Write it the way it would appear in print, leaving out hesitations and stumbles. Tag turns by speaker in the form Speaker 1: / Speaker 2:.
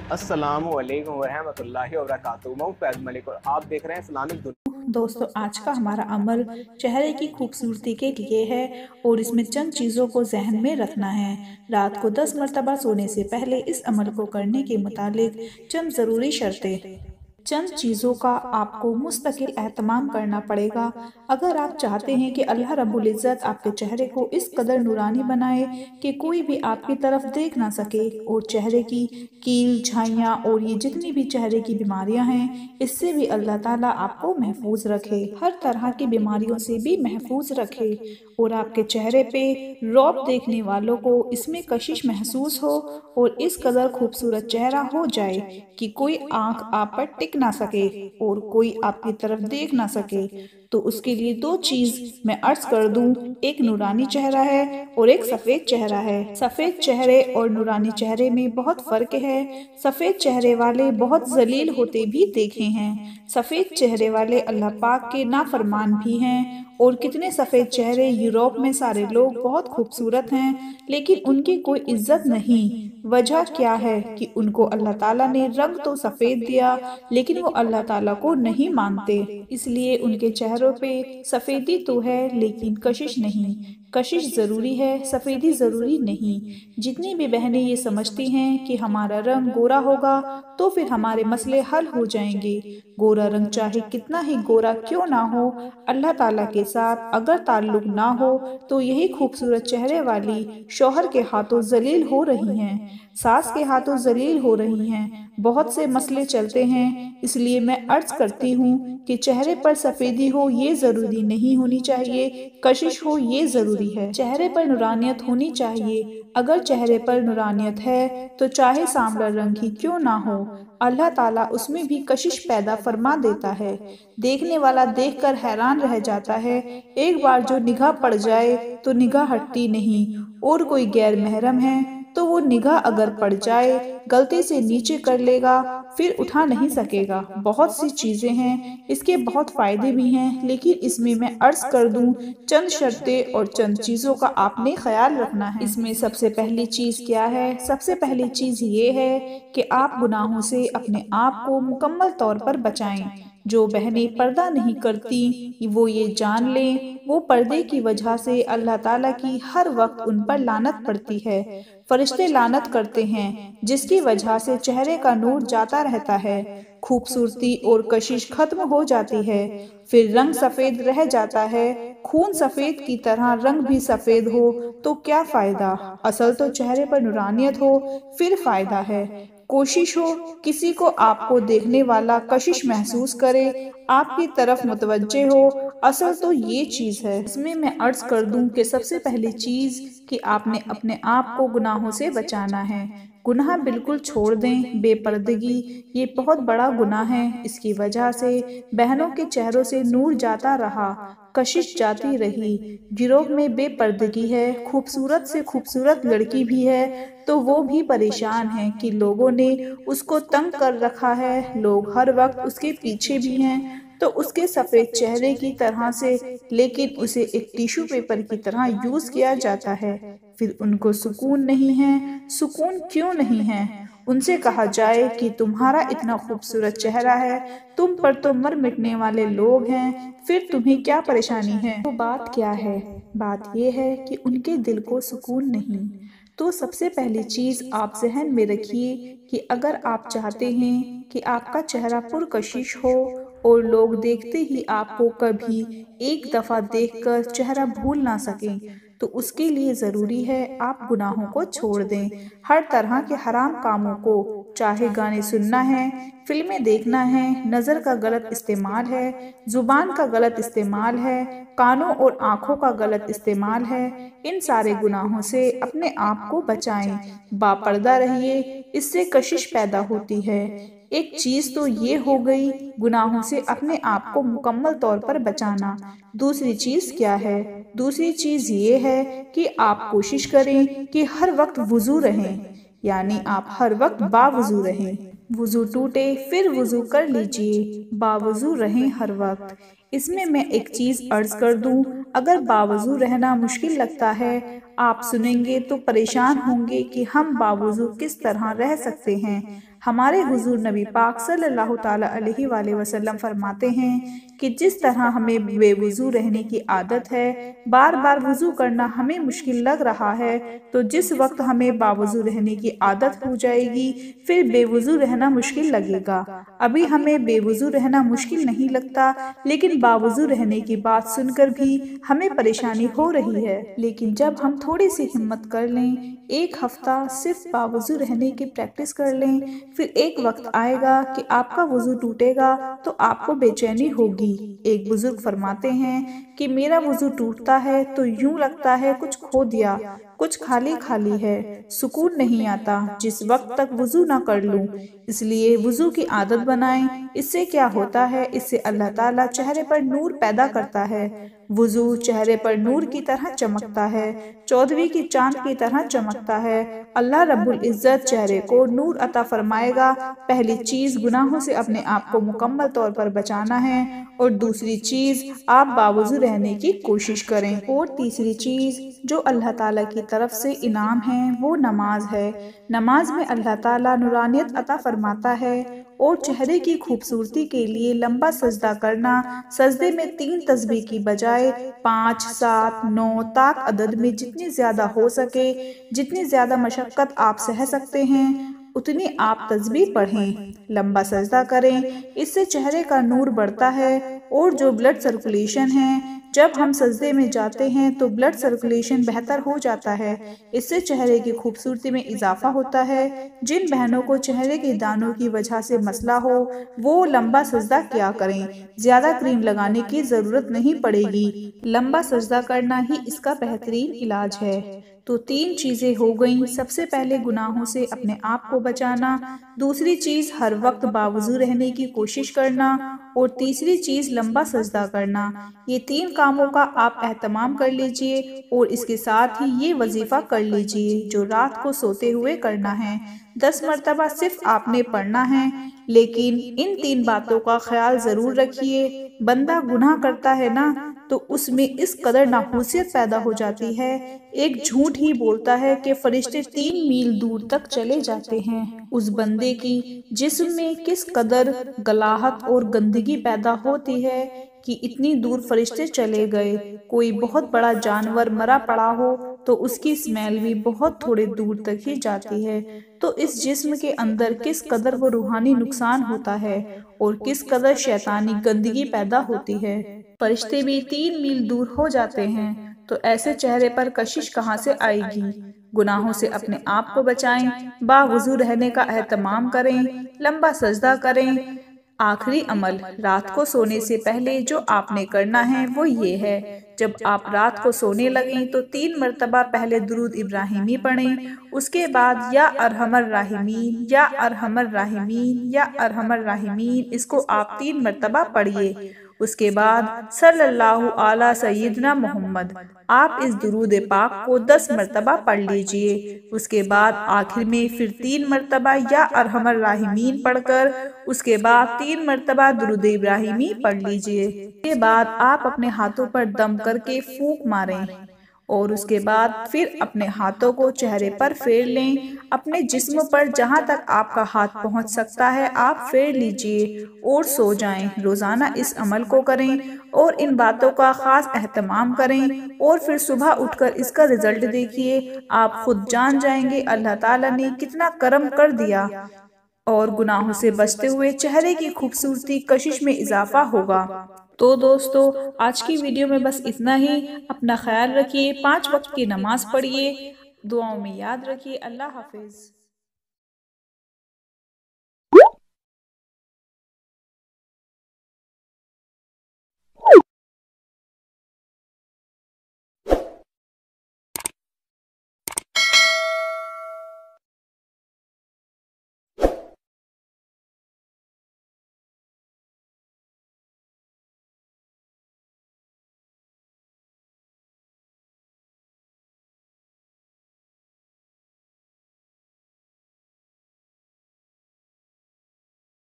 Speaker 1: अस्सलाम वालेकुम वरहमत उल्लाहि वबरकातुहू। मैं फैज़ मलिक और आप देख रहे हैं इस्लामिक दुनिया।
Speaker 2: दोस्तों, आज का हमारा अमल चेहरे की खूबसूरती के लिए है और इसमें चंद चीज़ों को जहन में रखना है। रात को 10 मरतबा सोने से पहले इस अमल को करने के मुतालिक चंद ज़रूरी शर्तें। चंद चीज़ों का आपको मुस्तकिल एहतमाम करना पड़ेगा अगर आप चाहते हैं कि अल्लाह रब्बुल इज़्ज़त आपके चेहरे को इस कदर नूरानी बनाए कि कोई भी आपकी तरफ देख ना सके, और चेहरे की कील, झाइयाँ और ये जितनी भी चेहरे की बीमारियां हैं, इससे भी अल्लाह ताला आपको महफूज रखे, हर तरह की बीमारियों से भी महफूज रखे, और आपके चेहरे पे रौब देखने वालों को इसमें कशिश महसूस हो और इस कदर खूबसूरत चेहरा हो जाए कि कोई आंख आप पर टिक ना सके और कोई आपकी तरफ देख ना सके। तो उसके लिए दो चीज मैं अर्ज कर दूं, एक नूरानी चेहरा है और एक सफेद चेहरा है। सफेद चेहरे और नूरानी चेहरे में बहुत फर्क है। सफेद चेहरे वाले बहुत जलील होते भी देखे हैं। सफेद चेहरे वाले अल्लाह पाक के नाफरमान भी हैं। और कितने सफेद चेहरे यूरोप में सारे लोग बहुत खूबसूरत हैं, लेकिन उनकी कोई इज्जत नहीं। वजह क्या है कि उनको अल्लाह ताला ने रंग तो सफेद दिया, लेकिन वो अल्लाह ताला को नहीं मानते, इसलिए उनके चेहरों पे सफेदी तो है लेकिन कशिश नहीं। कशिश जरूरी है, सफेदी जरूरी नहीं। जितनी भी बहनें ये समझती हैं कि हमारा रंग गोरा होगा तो फिर हमारे मसले हल हो जाएंगे, गोरा रंग चाहे कितना ही गोरा क्यों ना हो, अल्लाह ताला के साथ अगर ताल्लुक ना हो तो यही खूबसूरत चेहरे वाली शौहर के हाथों जलील हो रही हैं, सास के हाथों जलील हो रही हैं। बहुत से मसले चलते हैं, इसलिए मैं अर्ज करती हूँ कि चेहरे पर सफेदी हो ये जरूरी नहीं होनी चाहिए, कशिश हो ये जरूरी है। चेहरे पर नूरानियत होनी चाहिए। अगर चेहरे पर नूरानियत है तो चाहे सांवला रंग ही क्यों ना हो, अल्लाह ताला उसमें भी कशिश पैदा फरमा देता है। देखने वाला देखकर हैरान रह जाता है। एक बार जो निगाह पड़ जाए तो निगाह हटती नहीं, और कोई गैर महरम है तो वो निगाह अगर पड़ जाए गलती से नीचे कर लेगा, फिर उठा नहीं सकेगा। बहुत सी चीजें हैं, इसके बहुत फायदे भी हैं, लेकिन इसमें मैं अर्ज कर दूं, चंद शर्तें और चंद चीजों का आपने ख्याल रखना है। इसमें सबसे पहली चीज क्या है? सबसे पहली चीज ये है कि आप गुनाहों से अपने आप को मुकम्मल तौर पर बचाएं। जो बहनें पर्दा नहीं करती वो ये जान लें, वो पर्दे की वजह से अल्लाह ताला की हर वक्त उन पर लानत पड़ती है। फरिश्ते लानत करते हैं, जिसकी वजह से चेहरे का नूर जाता रहता है, खूबसूरती और कशिश खत्म हो जाती है, फिर रंग सफेद रह जाता है। खून सफेद की तरह रंग भी सफेद हो तो क्या फायदा? असल तो चेहरे पर नूरानियत हो फिर फायदा है। कोशिश हो किसी को आपको देखने वाला कशिश महसूस करे, आपकी तरफ मुतवज्जे हो, असल तो ये चीज है। इसमें मैं अर्ज कर दूं कि सबसे पहली चीज कि आपने अपने आप को गुनाहों से बचाना है। गुनाह बिल्कुल छोड़ दें। बेपर्दगी ये बहुत बड़ा गुनाह है। इसकी वजह से बहनों के चेहरों से नूर जाता रहा, कशिश जाती रही। गिरोह में बेपर्दगी है, खूबसूरत से खूबसूरत लड़की भी है तो वो भी परेशान है कि लोगों ने उसको तंग कर रखा है, लोग हर वक्त उसके पीछे भी हैं तो उसके सफेद चेहरे की तरह से, लेकिन उसे एक टिश्यू पेपर की तरह यूज किया जाता है। फिर उनको सुकून नहीं है। सुकून क्यों नहीं है? उनसे कहा जाए कि तुम्हारा इतना खूबसूरत चेहरा है, तुम पर तो मर मिटने वाले लोग हैं, फिर तुम्हें क्या परेशानी है? तो बात क्या है? बात यह है कि उनके दिल को सुकून नहीं। तो सबसे पहली चीज आप जहन में रखिए कि अगर आप चाहते हैं कि आपका चेहरा पुरकशिश हो और लोग देखते ही आपको कभी एक दफा देखकर चेहरा भूल ना सकें, तो उसके लिए जरूरी है आप गुनाहों को छोड़ दें। हर तरह के हराम कामों को, चाहे गाने सुनना है, फिल्में देखना है, नजर का गलत इस्तेमाल है, जुबान का गलत इस्तेमाल है, कानों और आंखों का गलत इस्तेमाल है, इन सारे गुनाहों से अपने आप को बचाएं। बापर्दा रहिए, इससे कशिश पैदा होती है। एक चीज तो ये हो गई गुनाहों से अपने आप को मुकम्मल तौर पर बचाना। दूसरी चीज क्या है? दूसरी चीज ये है कि आप कोशिश करें कि हर वक्त वुजू रहें, यानी आप हर वक्त बावुजू रहें। वुजू टूटे फिर वुजू कर लीजिए, बावुजू रहें हर वक्त। اس میں ایک چیز عرض کر دوں، اگر باوضو رہنا مشکل لگتا ہے، آپ سنیں گے تو پریشان ہوں گے کہ ہم باوضو کس طرح رہ سکتے ہیں۔ ہمارے حضور نبی پاک صلی اللہ تعالیٰ علیہ وآلہ وسلم فرماتے ہیں کہ جس طرح ہمیں بے وضو رہنے کی عادت ہے، بار بار وضو کرنا ہمیں مشکل لگ رہا ہے، تو جس وقت ہمیں باوضو رہنے کی عادت ہو جائے گی، پھر بے وضو رہنا مشکل لگے گا۔ ابھی ہمیں بے وضو رہنا مشکل نہیں لگتا، لیکن باوضو رہنے کی بات سن کر بھی ہمیں پریشانی ہو رہی ہے۔ لیکن جب ہم تھوڑی سی ہمت کر لیں، ایک ہفتہ صرف باوضو رہنے کی پریکٹس کر لیں، پھر ایک وقت آئے گا کہ آپ کا وضو ٹوٹے گا تو آپ کو بے چینی ہوگی۔ ایک بزرگ فرماتے ہیں کہ میرا وضو ٹوٹتا ہے تو یوں لگتا ہے کچھ کھو دیا، کچھ خالی خالی ہے، سکون نہیں آتا جس وقت تک وضو نہ کر لوں۔ اس لیے وضو کی عادت بنائیں۔ اس سے کیا ہوتا ہے، اس سے اللہ تعالیٰ چہرے پر نور پیدا کرتا ہے۔ وضو چہرے پر نور کی طرح چمکتا ہے، 14ویں کی چاند کی طرح چمکتا ہے۔ اللہ رب العزت چہرے کو نور عطا فرمائے گا۔ پہلی چیز گناہوں سے اپنے آپ کو مکمل طور پر بچانا ہے، اور دوسری چیز آپ باوضو رہنے کی کوشش کریں، اور تیسری چیز جو اللہ تعالیٰ کی طرف سے انعام ہے وہ نماز ہے۔ نماز میں اللہ تعالیٰ نورانیت عطا فرماتا ہے، اور چہرے کی خوبصورتی کے لیے لمبا سجدہ کرنا، سجدے میں 3 تسبیح کی بجائے 5، 7، 9 تاک عدد میں جتنی زیادہ ہو سکے، جتنی زیادہ مشقت آپ سہ سکتے ہیں، اتنی آپ تسبیح پڑھیں، لمبا سجدہ کریں۔ اس سے چہرے کا نور بڑھتا ہے، اور جو بلڈ سرکولیشن ہے، جب ہم سجدے میں جاتے ہیں تو بلڈ سرکولیشن بہتر ہو جاتا ہے۔ اس سے چہرے کی خوبصورتی میں اضافہ ہوتا ہے۔ جن بہنوں کو چہرے کے دانوں کی وجہ سے مسئلہ ہو، وہ لمبا سجدہ کیا کریں، زیادہ کریم لگانے کی ضرورت نہیں پڑے گی، لمبا سجدہ کرنا ہی اس کا بہترین علاج ہے۔ تو 3 چیزیں ہو گئیں۔ سب سے پہلے گناہوں سے اپنے آپ کو بچانا، دوسری چیز ہر وقت باوضو رہنے کی کوشش کرنا، اور تیسری چیز لمبا سجدہ کرنا۔ یہ 3 کاموں کا آپ اہتمام کر لیجئے، اور اس کے ساتھ ہی یہ وظیفہ کر لیجئے جو رات کو سوتے ہوئے کرنا ہے۔ 10 مرتبہ صرف آپ نے پڑھنا ہے، لیکن ان 3 باتوں کا خیال ضرور رکھیے۔ بندہ گناہ کرتا ہے نا، تو اس میں اس قدر ناحوسیت پیدا ہو جاتی ہے، ایک جھوٹ ہی بولتا ہے کہ فرشتے 3 میل دور تک چلے جاتے ہیں۔ اس بندے کی جسم میں کس قدر گلاہٹ اور گندگی پیدا ہوتی ہے کہ اتنی دور فرشتے چلے گئے۔ کوئی بہت بڑا جانور مرا پڑا ہو تو اس کی اسمیل بھی بہت تھوڑے دور تک ہی جاتی ہے۔ تو اس جسم کے اندر کس قدر وہ روحانی نقصان ہوتا ہے، اور کس قدر شیطانی گندگی پیدا ہوتی ہے۔ فرشتے بھی 3 میل دور ہو جاتے ہیں، تو ایسے چہرے پر کشش کہاں سے آئے گی۔ گناہوں سے اپنے آپ کو بچائیں، باوضو رہنے کا اہتمام کریں، لمبا سجدہ کریں۔ آخری عمل، رات کو سونے سے پہلے جو آپ نے کرنا ہے وہ یہ ہے، جب آپ رات کو سونے لگیں تو 3 مرتبہ پہلے درود ابراہیمی پڑھیں، اس کے بعد یا ارحم الراحمین، یا ارحم الراحمین، یا ارحم الراحمین، اس کو آپ 3 مرتبہ پڑھیے۔ اس کے بعد صلی اللہ علی سیدنا محمد، آپ اس درود پاک کو 10 مرتبہ پڑھ لیجئے۔ اس کے بعد آخر میں پھر 3 مرتبہ یا ارحم الراحمین پڑھ کر اس کے بعد 3 مرتبہ درود ابراہیمی پڑھ لیجئے۔ اس کے بعد آپ اپنے ہاتھوں پر دم کر کے پھونک ماریں، اور اس کے بعد پھر اپنے ہاتھوں کو چہرے پر پھیر لیں۔ اپنے جسم پر جہاں تک آپ کا ہاتھ پہنچ سکتا ہے آپ پھیر لیجئے، اور سو جائیں۔ روزانہ اس عمل کو کریں، اور ان باتوں کا خاص اہتمام کریں، اور پھر صبح اٹھ کر اس کا رزلٹ دیکھیے۔ آپ خود جان جائیں گے اللہ تعالیٰ نے کتنا کرم کر دیا، اور گناہوں سے بچتے ہوئے چہرے کی خوبصورتی کشش میں اضافہ ہوگا۔ تو دوستو، آج کی ویڈیو میں بس اتنا ہی۔ اپنا خیال رکھیے، 5 وقت کی نماز پڑھیے، دعاؤں میں یاد رکھیے۔ اللہ حافظ۔